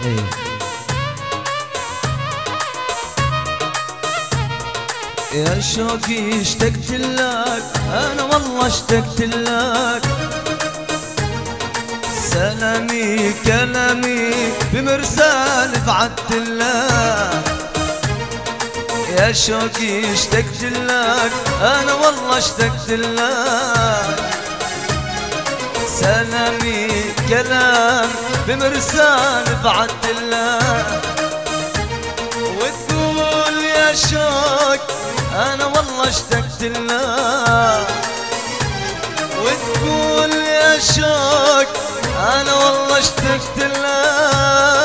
ايه يا شوقي اشتقت لك، انا والله اشتقت لك. سلامي كلامي بمرسال بعت لك. يا شوقي اشتقت لك، انا والله اشتقت لك. سلامي كلام بمرسال بعت لك. وتقول يا شوق انا والله اشتقت لك. وتقول يا شوق انا والله اشتقت لك.